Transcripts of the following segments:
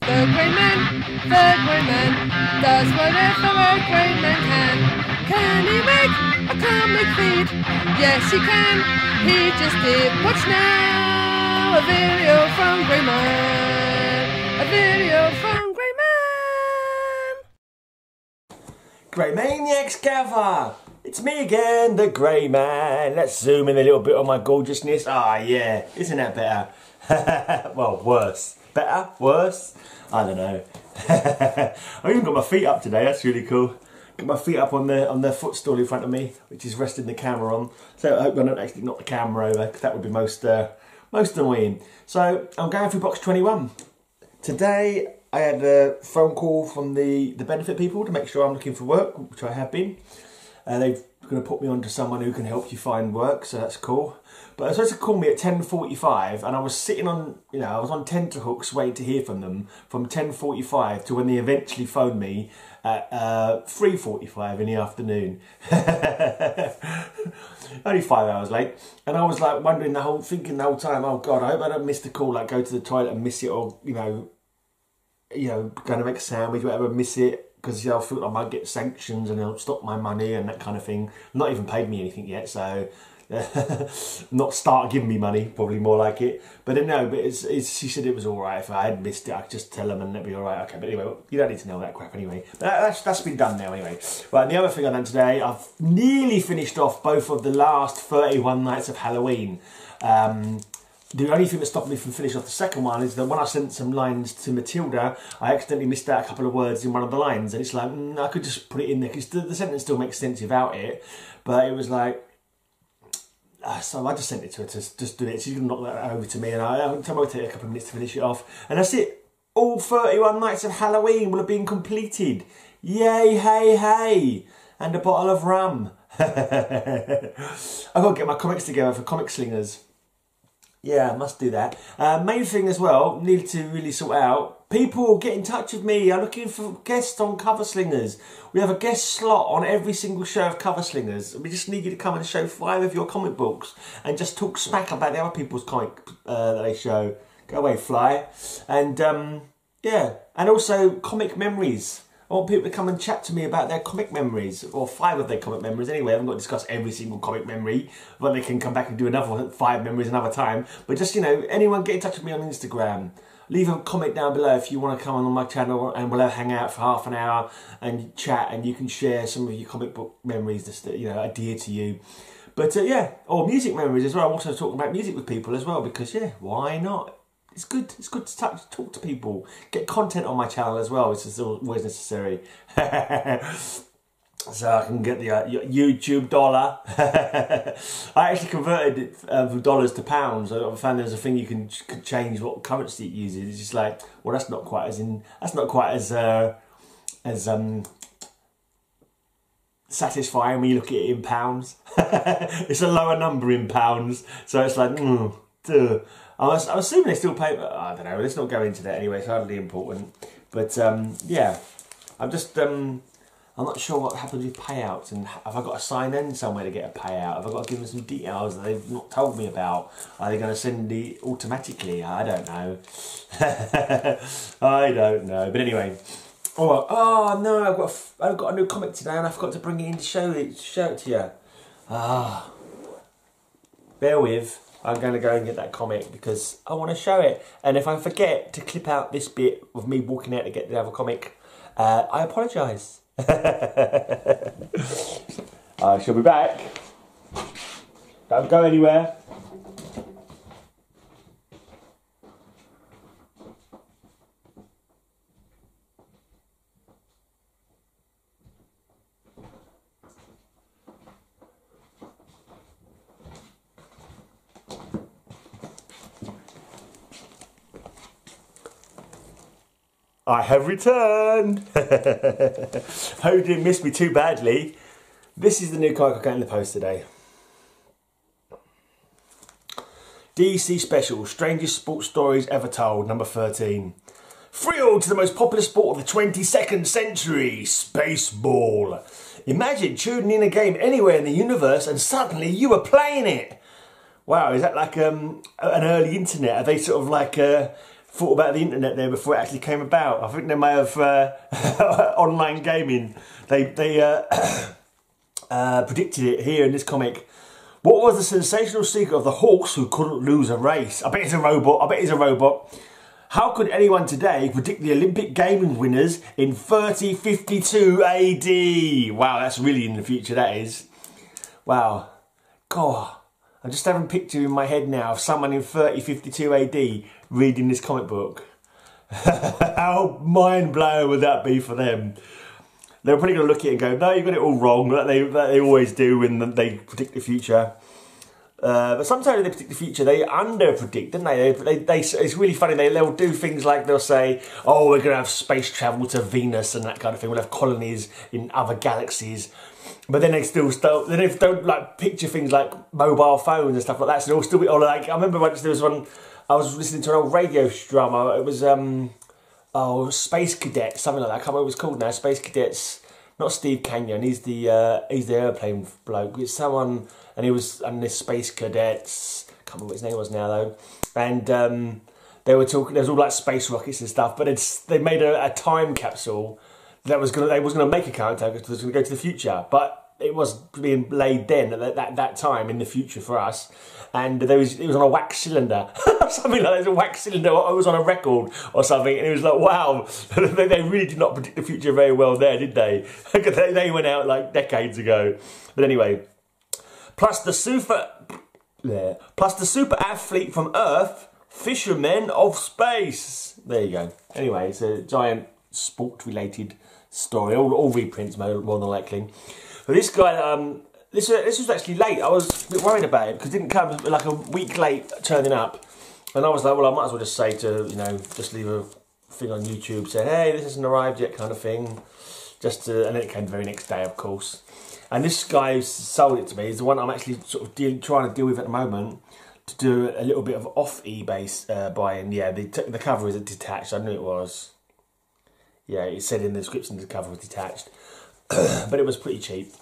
The grey man does whatever a grey man can. Can he make a comic feed? Yes, he can. He just did. Watch now, a video from Grey Man. A video from Grey Man. Grey Maniacs gather! It's me again, the Grey Man. Let's zoom in a little bit on my gorgeousness. Ah, yeah, isn't that better? Well, worse. Better? Worse? I don't know. I even got my feet up today. That's really cool. Got my feet up on the footstool in front of me, which is resting the camera on. So I hope I don't actually knock the camera over, because that would be most annoying. So I'm going through box 21 today. I had a phone call from the benefit people to make sure I'm looking for work, which I have been. They're going to put me on to someone who can help you find work, so that's cool. But they were supposed to call me at 10:45, and I was sitting on, I was on tenterhooks waiting to hear from them from 10:45 to when they eventually phoned me at 3:45 in the afternoon. Only 5 hours late. And I was like thinking the whole time, oh God, I hope I don't miss the call, like go to the toilet and miss it, or, going to make a sandwich, whatever, miss it. Because I feel like I might get sanctions and they'll stop my money and that kind of thing. Not even paid me anything yet, so not start giving me money, probably more like it. But no, but she said it was all right. If I had missed it, I could just tell them and it'd be all right. Okay, but anyway, you don't need to know that crap anyway. But that's been done now anyway. Right, and the other thing I've done today, I've nearly finished off both of the last 31 nights of Halloween. The only thing that stopped me from finishing off the second one is that when I sent some lines to Matilda, I accidentally missed out a couple of words in one of the lines. And it's like, I could just put it in there, because the sentence still makes sense without it. But it was like, so I just sent it to her to just do it. She's going to knock that over to me, and I told her to take a couple of minutes to finish it off. And that's it. All 31 nights of Halloween will have been completed. Yay, hey, hey. And a bottle of rum. I've got to get my comics together for Comic Slingers. Yeah, I must do that. Main thing as well, need to really sort out. People, get in touch with me. I'm looking for guests on Cover Slingers. We have a guest slot on every single show of Cover Slingers. We just need you to come and show 5 of your comic books and just talk smack about the other people's comic that they show. Go away, fly. And yeah, and also comic memories. I want people to come and chat to me about their comic memories, or 5 of their comic memories anyway. I haven't got to discuss every single comic memory, but they can come back and do another 5 memories another time. But just, anyone get in touch with me on Instagram. Leave a comment down below if you want to come on my channel, and we'll hang out for half an hour and chat, and you can share some of your comic book memories that are dear to you. But yeah, or music memories as well. I'm also talking about music with people as well, because yeah, why not? It's good. It's good to talk to people. Get content on my channel as well, which is always necessary. So I can get the YouTube dollar. I actually converted it from dollars to pounds. I found there's a thing you can change what currency it uses. It's just like, well, that's not quite as satisfying when you look at it in pounds. It's a lower number in pounds, so it's like, duh. I'm assuming they still pay, but I don't know, let's not go into that anyway, it's hardly important. But yeah, I'm not sure what happens with payouts, and have I got to sign in somewhere to get a payout? Have I got to give them some details that they've not told me about? Are they going to send it automatically? I don't know. I don't know, but anyway. Oh no, I've got a new comic today and I forgot to bring it in to show it to you. Bear with. I'm going to go and get that comic because I want to show it. And if I forget to clip out this bit of me walking out to get the other comic, I apologise. I shall be back. Don't go anywhere. I have returned! Hope you didn't miss me too badly. This is the new comic I got in the post today. DC Special, Strangest Sports Stories Ever Told, number 13. Thrilled to the most popular sport of the 22nd century, Spaceball. Imagine tuning in a game anywhere in the universe and suddenly you were playing it. Wow, is that like an early internet? Are they sort of like thought about the internet there before it actually came about. I think they may have online gaming. They predicted it here in this comic. What was the sensational secret of the horse who couldn't lose a race? I bet it's a robot. I bet it's a robot. How could anyone today predict the Olympic gaming winners in 3052 AD? Wow, that's really in the future, that is. Wow. God, I'm just having a picture in my head now of someone in 3052 AD reading this comic book. How mind-blowing would that be for them? They're probably going to look at it and go, no, you got it all wrong, like they always do when they predict the future. But sometimes when they predict the future, they under-predict, don't they? It's really funny, they'll do things like they'll say, oh, we're going to have space travel to Venus and that kind of thing. We'll have colonies in other galaxies. But then they don't like picture things like mobile phones and stuff like that. So they'll still be, or like, I remember once there was one, I was listening to an old radio drama. It was, Space Cadets, something like that. I can't remember what it was called now. Space Cadets, not Steve Canyon. He's the airplane bloke. It's someone, and he was on this Space Cadets. Can't remember what his name was now though. And they were talking. There was all like space rockets and stuff. But they made a time capsule that was gonna make a character because it was gonna go to the future, but it was being laid then at that time in the future for us, and it was on a wax cylinder, something like that. It was a wax cylinder. It was on a record or something, and it was like, wow, they really did not predict the future very well there, did they? They went out like decades ago. But anyway, plus the super athlete from Earth, fishermen of space. There you go. Anyway, it's a giant sport-related story. All reprints more than likely. But this guy, this was actually late. I was a bit worried about it because it didn't come like a week late turning up. And I was like, well, I might as well just say to, just leave a thing on YouTube saying, hey, this hasn't arrived yet kind of thing. And then it came the very next day, of course. And this guy who sold it to me is the one I'm actually sort of trying to deal with at the moment to do a little bit of off eBay buying. Yeah, the cover is detached. I knew it was. Yeah, it said in the description the cover was detached. But it was pretty cheap,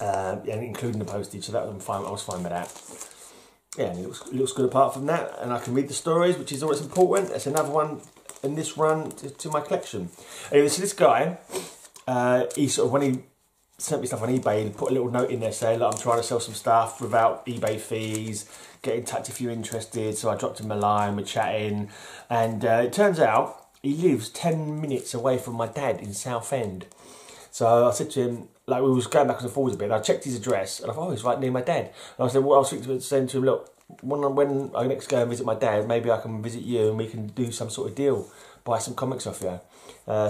including the postage, so that was fine. I was fine with that. Yeah, and it looks good apart from that, and I can read the stories, which is always important. That's another one in this run to my collection. Anyway, so this guy, he sort of, when he sent me stuff on eBay, he put a little note in there saying, look, I'm trying to sell some stuff without eBay fees. Get in touch if you're interested. So I dropped him a line, we're chatting, and it turns out he lives 10 minutes away from my dad in Southend. So I said to him, like, we was going backwards and forwards a bit, and I checked his address, and I thought, oh, he's right near my dad. And I said, well, I was saying to him, look, when I next go and visit my dad, maybe I can visit you and we can do some sort of deal, buy some comics off you.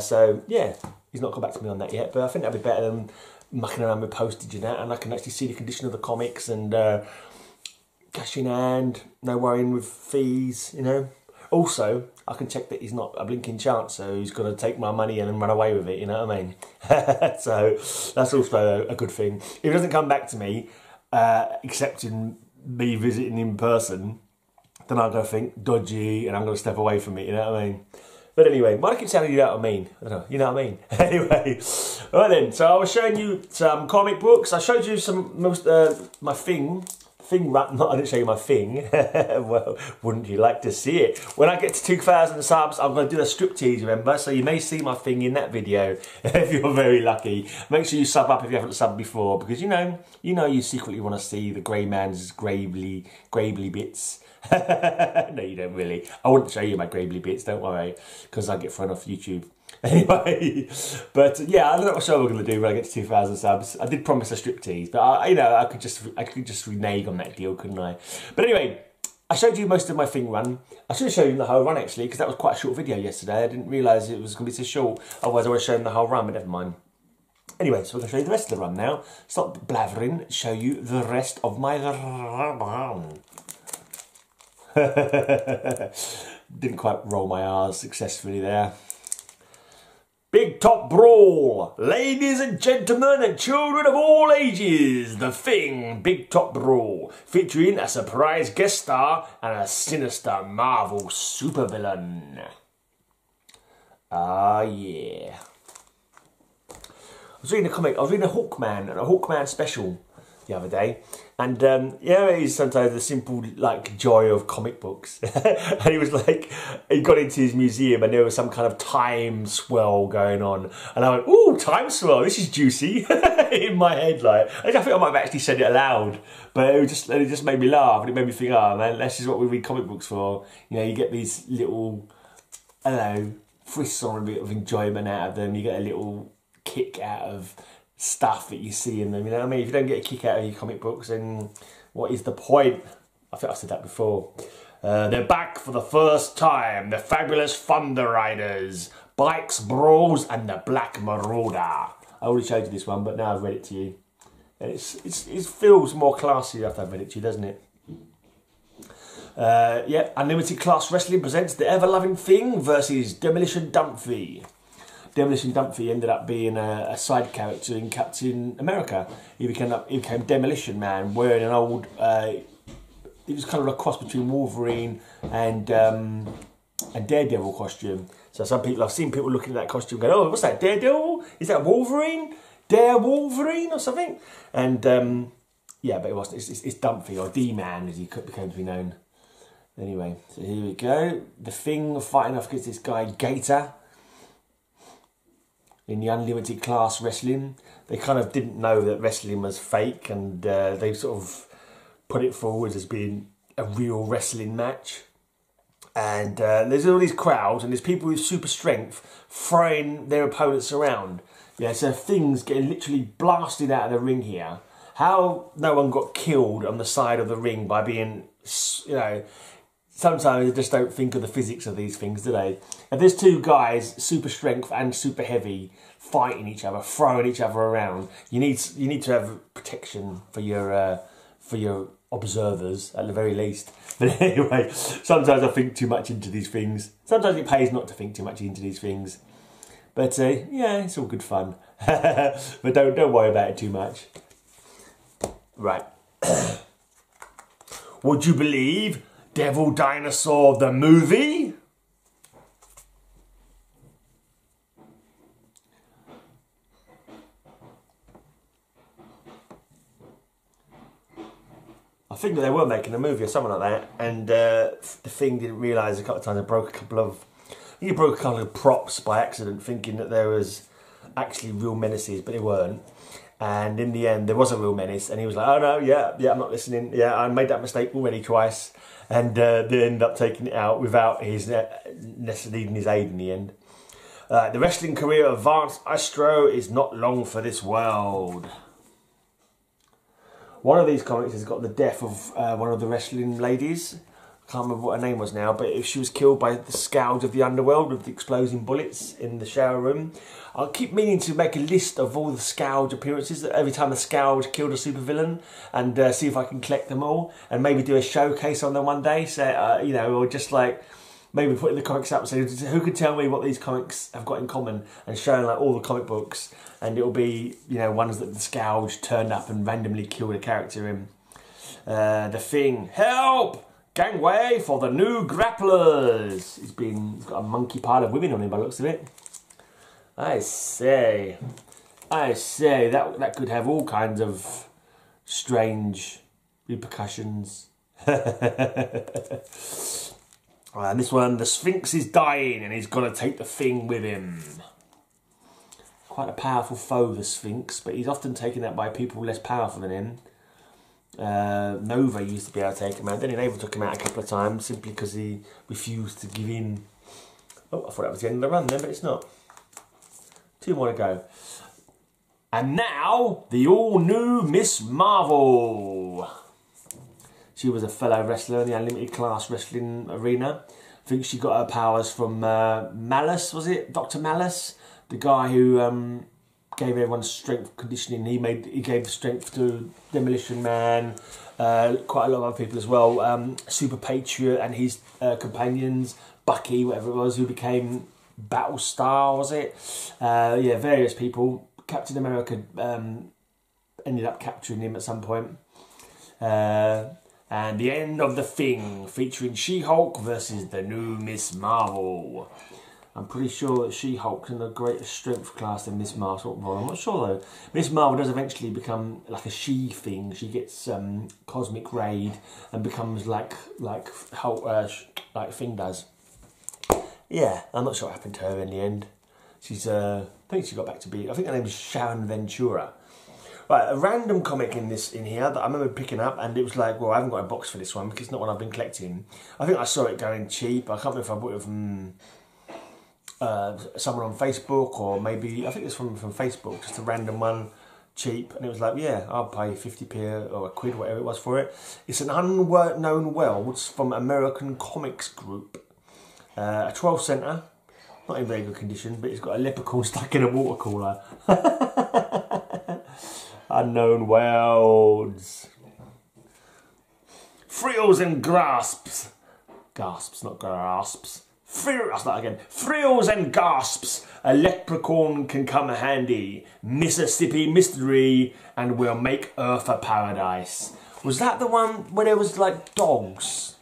So, yeah, he's not come back to me on that yet, but I think that'd be better than mucking around with postage and that, and I can actually see the condition of the comics and cash in hand, no worrying with fees, Also, I can check that he's not a blinking chance, so he's going to take my money and then run away with it, you know what I mean? So that's also a good thing. If he doesn't come back to me, accepting me visiting in person, then I'm going to think dodgy and I'm going to step away from it, you know what I mean? But anyway, why do I keep saying you know what I mean? I don't know, you know what I mean? Anyway, all right then, so I was showing you some comic books. I showed you my thing run. I didn't show you my thing. Well, wouldn't you like to see it? When I get to 2,000 subs, I'm going to do a striptease, remember? So you may see my thing in that video if you're very lucky. Make sure you sub up if you haven't subbed before, because you secretly want to see the grey man's gravely bits. No, you don't really. I wouldn't show you my gravely bits, don't worry, because I get thrown off YouTube. Anyway, but yeah, I don't know what show we're going to do when I get to 2,000 subs. I did promise a striptease, but I could just renege on that deal, couldn't I? But anyway, I showed you most of my thing run. I should have shown you the whole run actually, because that was quite a short video yesterday. I didn't realise it was going to be so short. Otherwise, I would have shown the whole run, but never mind. Anyway, so we're going to show you the rest of the run now. Stop blathering. Show you the rest of my run. Didn't quite roll my R's successfully there. Big Top Brawl, ladies and gentlemen and children of all ages, The Thing, Big Top Brawl, featuring a surprise guest star and a sinister Marvel supervillain. Ah, yeah. I was reading a comic, I was reading a Hawkman special the other day. And yeah, it is sometimes the simple like joy of comic books. And he was like, he got into his museum and there was some kind of time swirl going on. And I went, ooh, time swirl, this is juicy. In my head, like, I think I might have actually said it aloud, but it just made me laugh, and it made me think, oh man, that's just what we read comic books for. You know, you get these little, I don't know, frisson, a bit of enjoyment out of them. You get a little kick out of stuff that you see in them. You know what I mean? If you don't get a kick out of your comic books, then what is the point? I think I've said that before. They're back for the first time. The Fabulous Thunder Riders, Bikes, Brawls, and the Black Marauder. I already showed you this one, but now I've read it to you. And it feels more classy after I've read it to you, doesn't it? Yeah, Unlimited Class Wrestling presents the Ever-Loving Thing versus Demolition Dumphy. Demolition Dumphy ended up being a side character in Captain America. He became Demolition Man, wearing an old... it was kind of a cross between Wolverine and Daredevil costume. So some people, I've seen people looking at that costume going, oh, what's that, Daredevil? Is that Wolverine? Wolverine or something? And yeah, but it wasn't. It's Dumphy, or D-Man as he became to be known. Anyway, so here we go. The Thing fighting off against this guy Gator in the Unlimited Class Wrestling. They kind of didn't know that wrestling was fake, and they sort of put it forward as being a real wrestling match. And there's all these crowds, and there's people with super strength throwing their opponents around. Yeah, so Thing's getting literally blasted out of the ring here. How no one got killed on the side of the ring by being, you know, sometimes they just don't think of the physics of these things, do they? And there's two guys, super strength and super heavy, fighting each other, throwing each other around. You need to have protection for your observers at the very least. But anyway, sometimes I think too much into these things. Sometimes it pays not to think too much into these things. But yeah, it's all good fun. But don't worry about it too much. Right. Would you believe Devil Dinosaur the movie? I think that they were making a movie or something like that, and the Thing didn't realise a couple of times I broke a couple of props by accident, thinking that there was actually real menaces, but they weren't. And in the end, there was a real menace, and he was like, "Oh no, yeah, I'm not listening. Yeah, I made that mistake already twice," and they ended up taking it out without his necessarily needing his aid in the end. The wrestling career of Vance Astro is not long for this world. One of these comics has got the death of one of the wrestling ladies. I can't remember what her name was now, but if she was killed by the Scourge of the Underworld with the exploding bullets in the shower room. I'll keep meaning to make a list of all the Scourge appearances, every time the Scourge killed a supervillain, and see if I can collect them all, and maybe do a showcase on them one day. So, you know, or just like maybe putting the comics up and say, who could tell me what these comics have got in common, and showing like all the comic books, and it'll be, you know, ones that the Scourge turned up and randomly killed a character in. The Thing, help! Gangway for the new grapplers. He's got a monkey pile of women on him by the looks of it. I say, that could have all kinds of strange repercussions. And this one, the Sphinx is dying and he's got to take the Thing with him. Quite a powerful foe, the Sphinx, but he's often taken out by people less powerful than him. Nova used to be able to take him out. Then Nova took him out a couple of times simply because he refused to give in. Oh, I thought that was the end of the run then, but it's not. 2 more to go. And now, the all-new Miss Marvel. She was a fellow wrestler in the Unlimited Class Wrestling arena. I think she got her powers from Malice, was it? Dr. Malice? The guy who gave everyone strength conditioning. He gave strength to Demolition Man, quite a lot of other people as well. Super Patriot and his companions, Bucky, whatever it was, who became Battlestar, was it? Yeah, various people. Captain America ended up capturing him at some point. And the end of the Thing, featuring She-Hulk versus the new Miss Marvel. I'm pretty sure that She-Hulk's in the greater strength class than Miss Marvel. Well, I'm not sure though. Miss Marvel does eventually become like a she thing. She gets cosmic raid and becomes like Hulk, like Thing does. Yeah, I'm not sure what happened to her in the end. She's I think she got back to be. I think her name is Sharon Ventura. Right, a random comic in here that I remember picking up, and it was like, well, I haven't got a box for this one because it's not one I've been collecting. I think I saw it going cheap. I can't remember if I bought it from someone on Facebook, or maybe I think it's from Facebook, just a random one, cheap, and it was like, yeah, I'll pay 50p or a quid, whatever it was for it. It's an Unknown Worlds from American Comics Group, a 12 centre, not in very good condition, but it's got a leprechaun stuck in a water cooler. Unknown Worlds. Frills and gasps. Gasps, not grasps. I'll start again. Frills and gasps. A leprechaun can come handy. Mississippi mystery, and we'll make Earth a paradise. Was that the one where there was like dogs?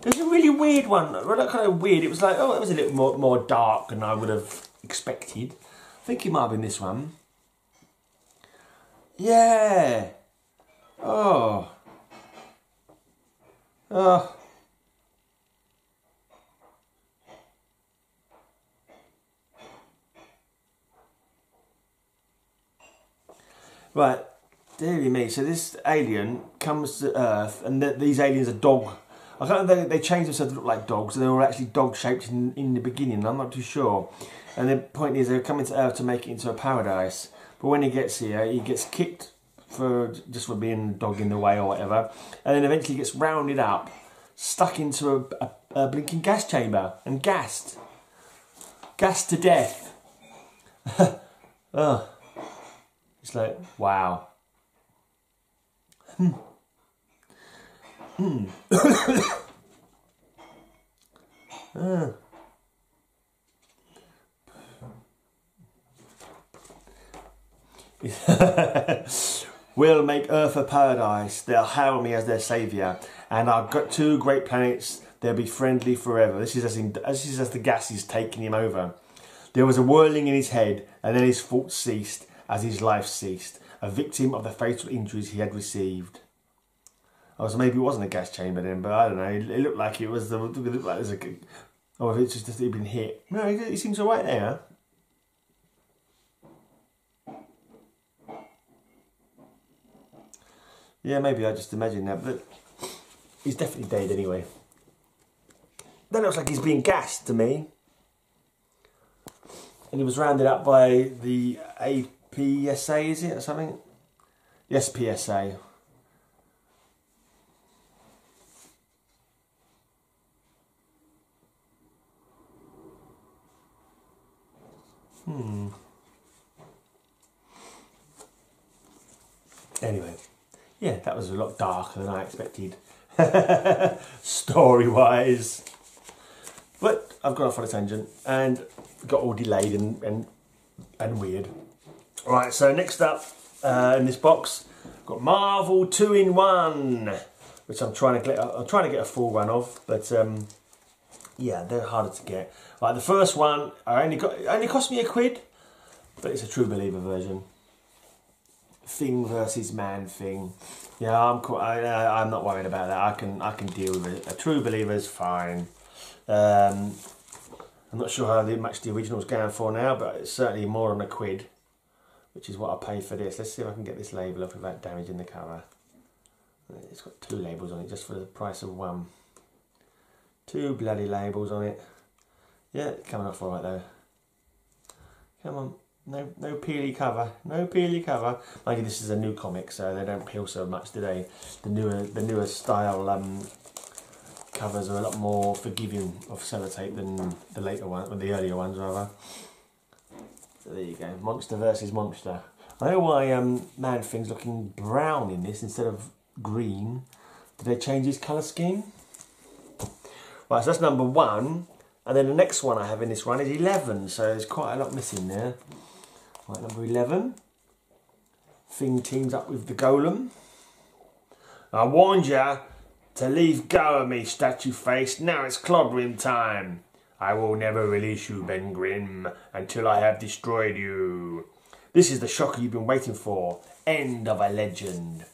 There's a really weird one. Well, not kind of weird. It was like, oh, it was a little more dark than I would have expected. I think it might have been this one. Yeah. Oh. Oh. Right. Deary me. So this alien comes to Earth, and these aliens are dog. I can't remember, they changed themselves to look like dogs, and they were actually dog shaped in the beginning. I'm not too sure. And the point is, they're coming to Earth to make it into a paradise. But when he gets here, he gets kicked just for being a dog in the way or whatever, and then eventually gets rounded up, stuck into a blinking gas chamber, and gassed to death. Oh. It's like, wow. We'll make Earth a paradise. They'll hail me as their saviour, and I've got 2 great planets. They'll be friendly forever. This is as the gas is taking him over. There was a whirling in his head, and then his thoughts ceased as his life ceased, a victim of the fatal injuries he had received. Oh, so maybe it wasn't a gas chamber then, but I don't know. It looked like it was. It looked like there's a. Oh, if it's just that he'd been hit. No, he seems alright there. Yeah, maybe I just imagined that, but he's definitely dead anyway. That looks like he's being gassed to me. And he was rounded up by the APSA, is it, or something? The SPSA. Anyway. Yeah, that was a lot darker than I expected, story-wise. But I've gone off on a tangent and got all delayed and weird. Right, so next up in this box, I've got Marvel 2-in-1, which I'm trying to get a full run of, but yeah, they're harder to get. Right, the first one it only cost me £1, but it's a True Believer version. Thing versus man thing. Yeah, I'm not worried about that. I can deal with it. A True Believer's fine. I'm not sure how much the original's going for now, but it's certainly more than £1, which is what I paid for this. Let's see if I can get this label off without damaging the cover. It's got 2 labels on it just for the price of 1. 2 bloody labels on it. Yeah, coming off alright though. Come on. No peely cover. No peely cover. Mind you, this is a new comic, so they don't peel so much, do they? The newer style covers are a lot more forgiving of sellotape than the later one, or the earlier ones rather. So there you go. Monster versus monster. I know why Man-Thing's looking brown in this instead of green. Did they change his colour scheme? Right, so that's number 1. And then the next one I have in this run is 11, so there's quite a lot missing there. Right, number 11. Thing teams up with the Golem. I warned ya to leave go of me, statue face. Now it's clobbering time. I will never release you, Ben Grimm, until I have destroyed you. This is the shocker you've been waiting for. End of a legend.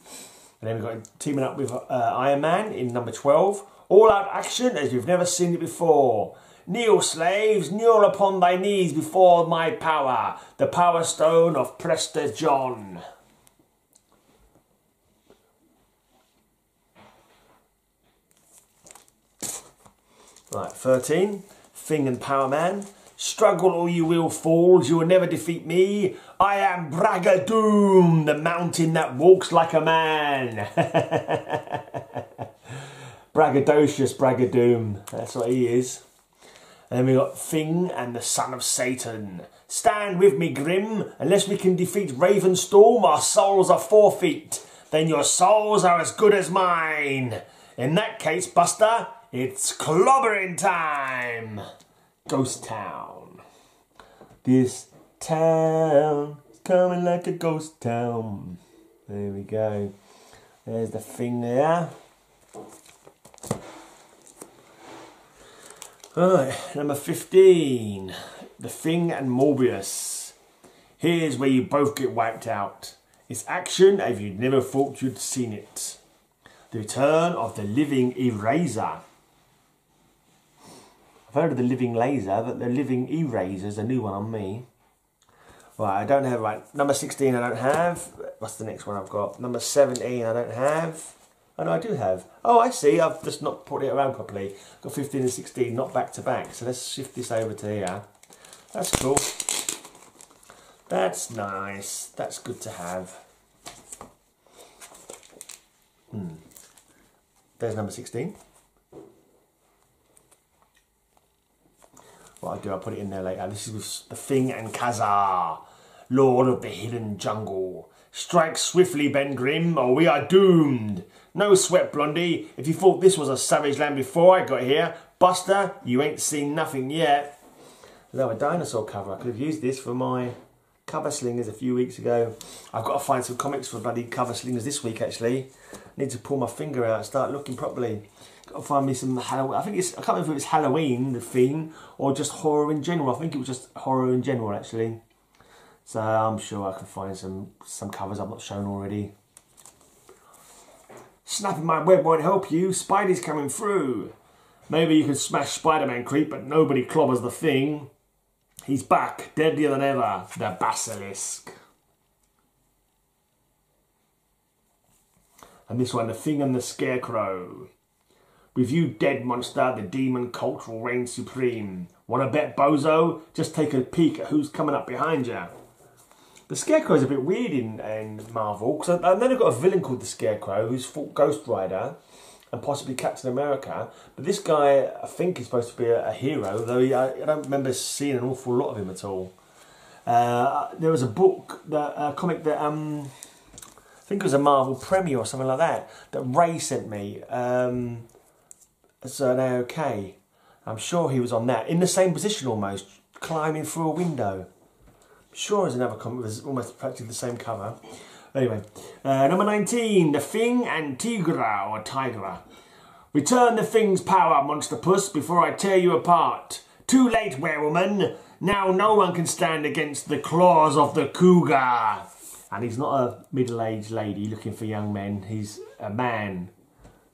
And then we've got teaming up with Iron Man in number 12. All out action as you've never seen it before. Kneel, slaves, kneel upon thy knees before my power, the power stone of Prester John. Right, 13. Thing and Power Man. Struggle all you will, fools, you will never defeat me. I am Bragadoom, the mountain that walks like a man. Braggadocious Bragadoom, that's what he is. And then we got Thing and the Son of Satan. Stand with me, Grimm. Unless we can defeat Ravenstorm, our souls are forfeit. Then your souls are as good as mine. In that case, Buster, it's clobbering time. Ghost Town. This town is coming like a ghost town. There we go. There's the Thing there. Alright, number 15. The Thing and Morbius. Here's where you both get wiped out. It's action as you'd never thought you'd seen it. The return of the living eraser. I've heard of the living laser, but the living eraser's a new one on me. Right, I don't have, right, number 16 I don't have. What's the next one I've got? Number 17 I don't have. Oh no, I do have. Oh, I see, I've just not put it around properly. Got 15 and 16, not back to back. So let's shift this over to here. That's cool. That's nice. That's good to have. There's number 16. What I do, I'll put it in there later. This is with the Thing and Kazar, Lord of the Hidden Jungle. Strike swiftly, Ben Grimm, or we are doomed. No sweat, Blondie. If you thought this was a savage land before I got here, Buster, you ain't seen nothing yet. Another dinosaur cover. I could have used this for my cover slingers a few weeks ago. I've got to find some comics for bloody cover slingers this week, actually. I need to pull my finger out and start looking properly. Got to find me some Halloween. I can't remember if it was Halloween, the theme, or just horror in general. I think it was just horror in general, actually. So I'm sure I can find some covers I've not shown already. Snapping my web won't help you. Spidey's coming through. Maybe you can smash Spider-Man creep, but nobody clobbers the Thing. He's back, deadlier than ever. The Basilisk. And this one, the Thing and the Scarecrow. With you, dead monster, the demon cult will reign supreme. Want to bet, bozo? Just take a peek at who's coming up behind you. The Scarecrow is a bit weird in Marvel, because I know they've got a villain called the Scarecrow who's fought Ghost Rider and possibly Captain America. But this guy, I think, is supposed to be a hero, though I don't remember seeing an awful lot of him at all. There was a book, a comic that I think it was a Marvel premiere or something like that Ray sent me. So now, okay, I'm sure he was on that in the same position almost, climbing through a window. I'm sure there's another comic with almost practically the same cover. Anyway, number 19, the Thing and Tigra or Tigra. Return the Thing's power, Monster Puss, before I tear you apart. Too late, werewoman. Now no one can stand against the claws of the cougar. And he's not a middle-aged lady looking for young men. He's a man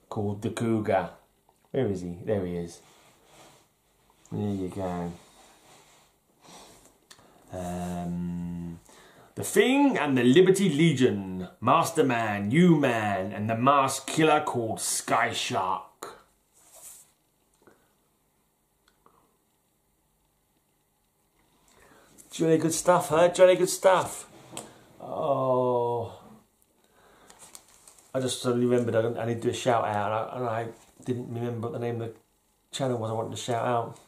called the cougar. Where is he? There he is. There you go. The Thing and the Liberty Legion. Masterman, U-Man, and the masked killer called Sky Shark. Jolly good stuff, huh? Jolly good stuff. Oh. I just suddenly remembered I need to do a shout out, and I didn't remember what the name of the channel was I wanted to shout out.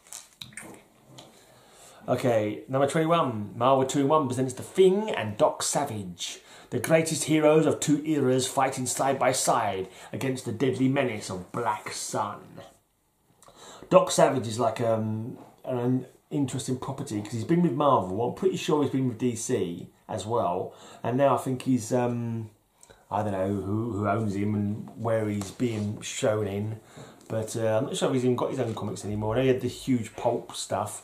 Okay, number 21. Marvel 2-in-1 presents The Thing and Doc Savage, the greatest heroes of two eras fighting side by side against the deadly menace of Black Sun. Doc Savage is like an interesting property because he's been with Marvel. I'm pretty sure he's been with DC as well, and now I think he's I don't know who owns him and where he's being shown in, But I'm not sure if he's even got his own comics anymore. I know he had the huge pulp stuff.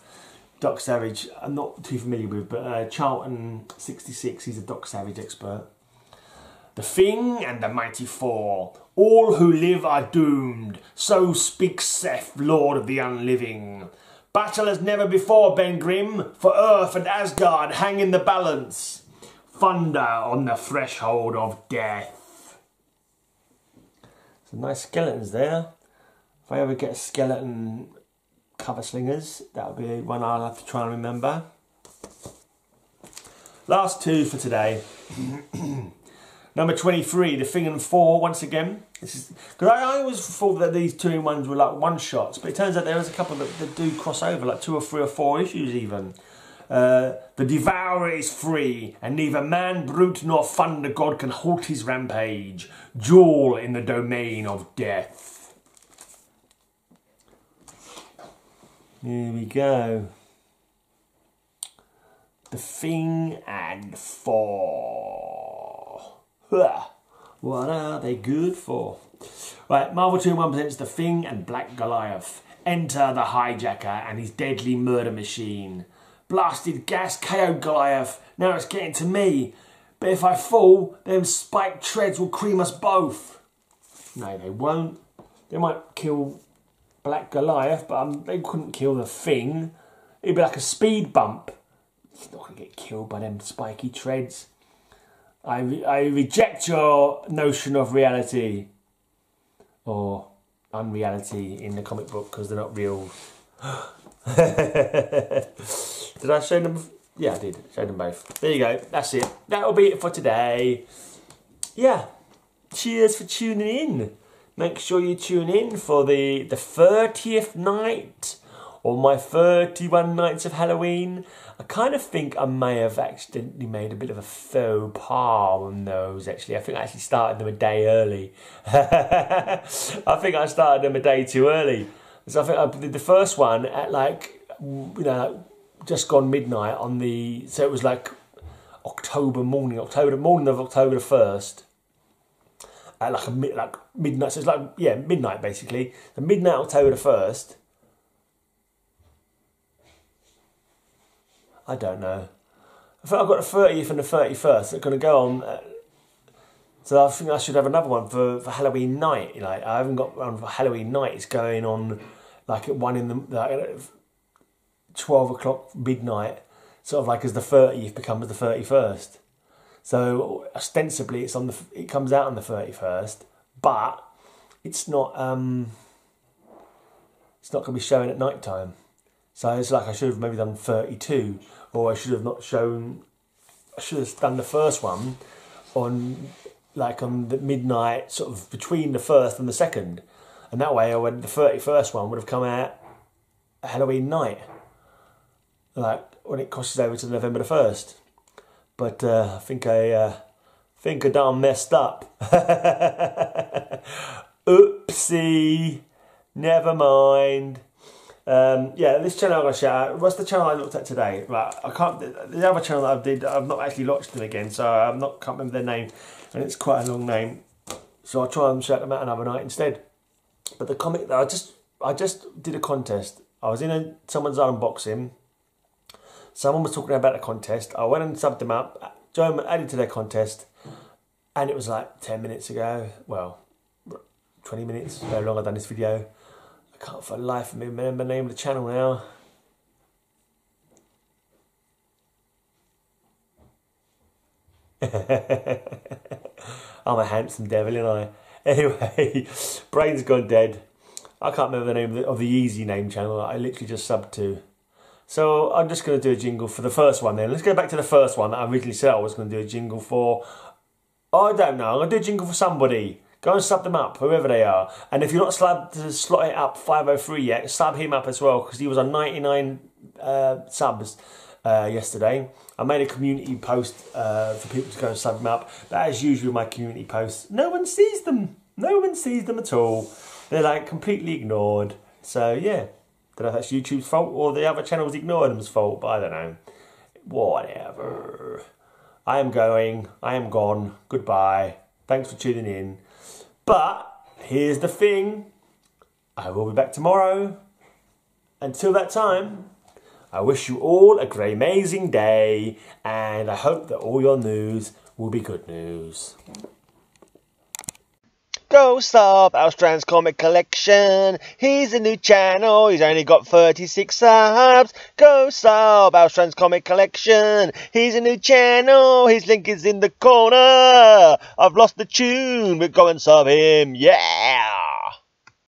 Doc Savage, I'm not too familiar with, but Charlton 66, he's a Doc Savage expert. The Thing and the Mighty Four. All who live are doomed. So speaks Seth, Lord of the Unliving. Battle as never before, Ben Grimm, for Earth and Asgard hang in the balance. Thunder on the threshold of death. Some nice skeletons there. If I ever get a skeleton cover slingers, that'll be one I'll have to try and remember. Last two for today. Number 23, The Thing and Four, once again. This is because I always thought that these 2-in-1s were like one-shots, but it turns out there is a couple that do cross over, like 2 or 3 or 4 issues even. The Devourer is free, and neither man, brute, nor thunder god can halt his rampage. Duel in the domain of death. Here we go. The Thing and Four. What are they good for? Right, Marvel 2-in-1 presents The Thing and Black Goliath. Enter the hijacker and his deadly murder machine. Blasted gas KO'd Goliath. Now it's getting to me. But if I fall, them spiked treads will cream us both. No, they won't. They might kill Black Goliath, but they couldn't kill The Thing. It'd be like a speed bump. He's not going to get killed by them spiky treads. I reject your notion of reality. Or unreality in the comic book because they're not real. Did I show them? Yeah, I did. Show them both. There you go. That's it. That'll be it for today. Yeah. Cheers for tuning in. Make sure you tune in for the 30th night or my 31 nights of Halloween. I kind of think I may have accidentally made a bit of a faux pas on those, actually. I think I actually started them a day early. I think I started them a day too early. So I think I did the first one at like, just gone midnight on the... So it was like October morning of October the 1st. At like midnight. So it's like, yeah, midnight basically. So midnight October the 1st. I don't know. I think I've got the 30th and the 31st that are going to go on. So I think I should have another one for Halloween night. Like I haven't got one for Halloween night. It's going on like at 12 o'clock midnight. Sort of like as the 30th becomes the 31st. So ostensibly it comes out on the 31st, but it's not going to be showing at night time. So it's like I should have maybe done 32, or I should have not shown. I should have done the first one on the midnight, sort of between the 1st and the 2nd, and that way the 31st one would have come out Halloween night, like when it crosses over to November the 1st. But I think I done messed up. Oopsie, never mind. Yeah, this channel I'm going to shout out. What's the channel I looked at today? Right, I can't. The other channel that I've not actually watched them again, so can't remember their name, and it's quite a long name. So I'll try and shout them out another night instead. But the comic that I just did a contest. I was in someone's unboxing. Someone was talking about the contest. I went and subbed them up. Joe added to their contest, and it was like 10 minutes ago. Well, 20 minutes. How long I've done this video. I can't for the life of me remember the name of the channel now. I'm a handsome devil, aren't I? Anyway, brain's gone dead. I can't remember the name of the easy name channel that I literally just subbed to. So I'm just going to do a jingle for the first one then. Let's go back to the first one that I originally said I was going to do a jingle for. I don't know. I'm going to do a jingle for somebody. Go and sub them up, whoever they are. And if you're not slot it up 503 yet, sub him up as well, because he was on 99 subs yesterday. I made a community post for people to go and sub him up. But as usual, my community posts, no one sees them. No one sees them at all. They're like completely ignored. So yeah, don't know if that's YouTube's fault or the other channels ignoring them's fault, but I don't know. Whatever. I am going. I am gone. Goodbye. Thanks for tuning in. But here's the thing. I will be back tomorrow. Until that time, I wish you all a great amazing day, and I hope that all your news will be good news. Go sub Alstrands Comic Collection. He's a new channel. He's only got 36 subs. Go sub Alstrands Comic Collection. He's a new channel. His link is in the corner. I've lost the tune, but go and sub him. Yeah.